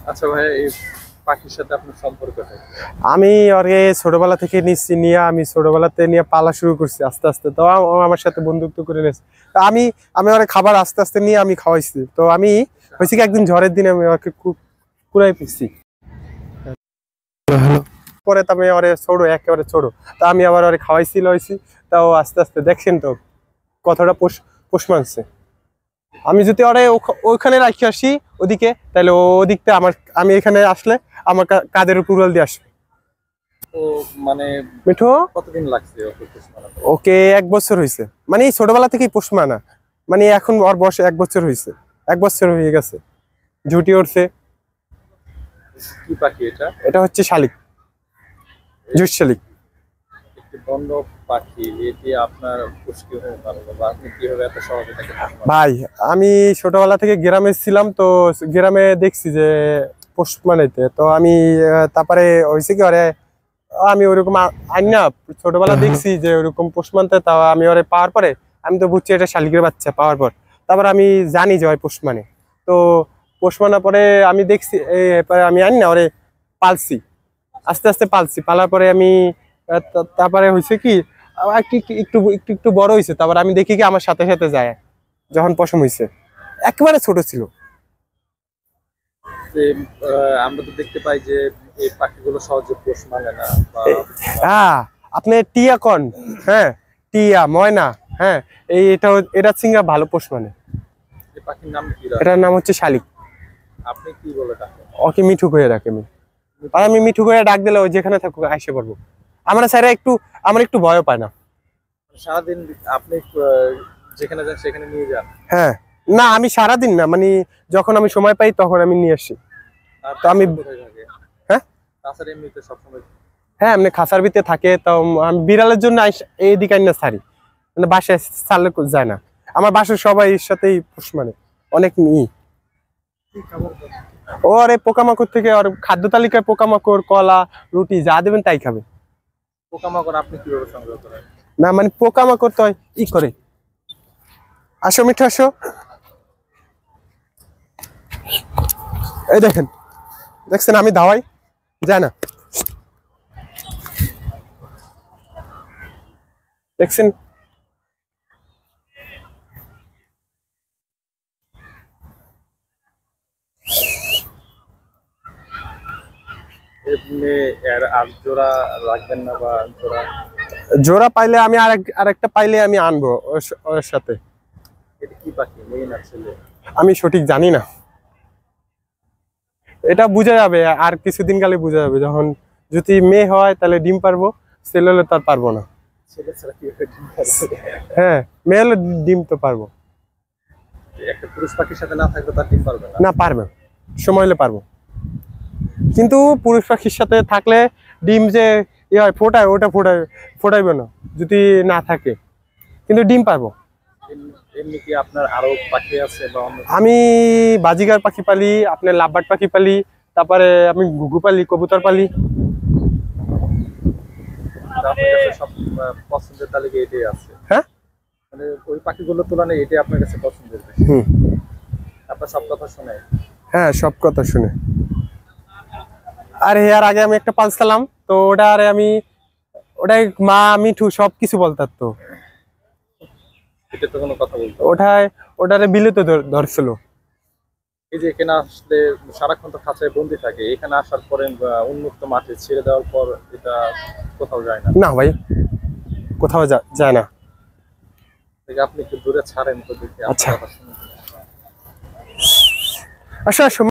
আচ্ছা ভাই, এই পাখির সাথে আপনার সম্পর্কটা কি? আমি ওরে ছোটবেলা থেকে নিচ্ছি, নিয়ে আমি ছোটবেলাতে নিয়ে পালা শুরু করছি আস্তে আস্তে। তো ও আমার সাথে বন্ধুত্ব করে নিয়েছে। তো আমি আমি ওরে খাবার আস্তে আস্তে নিয়ে আমি খাওয়াইছি। তো আমি হয়েছে কি একদিন ঝড়ের দিনে আমি ওকে কুড়াই ফেলছি। পরে তো আমি ওরে ছোট, একেবারে ছোট, তা আমি আবার ওরে খাওয়াইছি লইছি। তাও আস্তে আস্তে দেখছেন তো কতটা পোষ পোষ মানছে। আমি যদি ওরে ওইখানে রাখি আসি ওদিকে, তাহলে ওদিকটা আমার, আমি এখানে আসলে আমার কাদের উপর উড়াল দিয়ে আসবে। তো মানে মিঠু কতদিন লাগছে ওকে পোষ মানাতে? ওকে 1 বছর হয়েছে, মানে এই ছোটবেলা থেকেই পোষ মানা। মানে এখন ওর বয়স 1 বছর হয়েছে, 1 বছর হয়ে গেছে, ঝুটি উঠছে। কি পাখি এটা? এটা হচ্ছে শালিক, জুট শালিক। একটি বন্য পাখি, এটি আপনার পোষ কিভাবে মানলো বা আপনি কিভাবে এত সহজে তাকে পোষ মানালেন? ভাই আমি ছোটবেলা থেকে গ্রামে ছিলাম, তো গ্রামে দেখছি যে পোষ মানাইতে। তো আমি তারপরে হয়েছে কি ওরে আমি ওরকম না ছোটবেলা দেখছি যে ওরকম পোষ মানতে। তা আমি ওরে পাওয়ার পরে আমি তো বুঝছি এটা শালিকের বাচ্চা পাওয়ার পর। তারপর আমি জানি যে ওই পোষ মানে। তো পোষ মানার পরে আমি দেখছি এরপরে আমি না ওরে পালছি, আস্তে আস্তে পালছি। পালার পরে আমি তারপরে হয়েছে কি একটু একটু একটু একটু বড় হয়েছে। তারপর আমি দেখি কি আমার সাথে সাথে যায় যখন পশম হয়েছে। একেবারে ছোট ছিল। যে আমরা তো দেখতে পাই যে এই পাখিগুলো সহজে পোষ মানে না বা হ্যাঁ, আপনি টিয়া কন, হ্যাঁ টিয়া ময়না, হ্যাঁ এটা সিঙ্গা ভালো পোষ মানে। এই পাখির নাম কি? এটার নাম হচ্ছে শালিক। আপনি কি বলে ডাকেন? ওকে মিঠু করে ডাকে আমি। আর আমি মিঠু করে ডাক দিলে ও যেখানে থাকুক আসে পারবো। আমরা স্যার একটু, আমার একটু ভয় পায় না। সারাদিন আপনি যেখানে যান সেখানে নিয়ে যান? হ্যাঁ, না আমি সারাদিন না, মানে যখন আমি সময় পাই তখন আমি নিয়ে আসি। আর তো আমি কোথায় থাকে? হ্যাঁ তাছাড়া এমনিতে সবসময় হ্যাঁ এমনি খাসার ভিতরে থাকে। তো আমি বিড়ালের জন্য এইদিকে না ছাড়ি, মানে বাসায় ছাড়লে যায় না। আমার বাসার সবাই এর সাথেই পোষ মানে অনেক কি খাবার দেন? ও আরে পোকামাকড় থেকে, আর খাদ্য তালিকায় পোকামাকড়, কলা, রুটি যা দেবেন তাই খাবে। পোকামাকড় আপনি কিভাবে সংগ্রহ করেন? না মানে পোকামাকড় তো করে। আসো মিঠু আসো, এই দেখেন, দেখছেন আমি ধাওয়াই যায় না, দেখছেন। এমনি এর আর জোড়া রাখবেন না বা জোড়া? জোড়া পাইলে আমি আরেকটা পাইলে আমি আনবো ওর সাথে। এটা কি পাখি, মেয়ে না ছেলে? আমি সঠিক জানি না, এটা বোঝা যাবে আর কিছুদিন কালে বোঝা যাবে। যখন যদি মেয়ে হয় তাহলে ডিম পারবো, ছেলে হলে তার পারবো না। ছেলে ছাড়া কিভাবে ডিম পারবে? হ্যাঁ, মেয়ে হলে ডিম তো পারবো। একটা পুরুষ পাখির সাথে না থাকলে তার ডিম পারবে না? না পারবে, সময় হলে পারবো। কিন্তু পুরুষ পাখির সাথে থাকলে ডিম যে হয় ফোটায়, ওটা ফোটাইবে না যদি না থাকে, কিন্তু ডিম পারবো। এমনি কি আপনার আরো পাখি আছে বা অন্য? আমি বাজিগার পাখি পালি, আপনার লাভবার্ড পাখি পালি, তারপরে আমি ঘুঘু পালি, কবুতর পালি। আপনার কাছে সব পছন্দের তালিকা এটাই আছে? হ্যাঁ, মানে ওই পাখিগুলোর তুলনায় এটাই আপনার কাছে পছন্দের বেশি? হুম, আপনার সব কথা শুনে? হ্যাঁ সব কথা শুনে। আর এর আগে আমি একটা পালছিলাম, তো ওটা আরে আমি ওটাই মা মিঠু সবকিছু বলতাম। তো এটা তো কোনো কথা বলতো? ওটারে বিলে তো ধরছিল। এই যে এখানে আসলে সারাক্ষণ তো খাঁচায় বন্দি থাকে, এখানে আসার পরে উন্মুক্ত মাঠে ছেড়ে দেওয়ার পর এটা কোথাও যায় না? না ভাই, কোথাও যায় না। দেখে আপনি একটু দূরে ছাড়েন তো দেখি, আচ্ছা আপনার কথা শুনে। আসো আসো।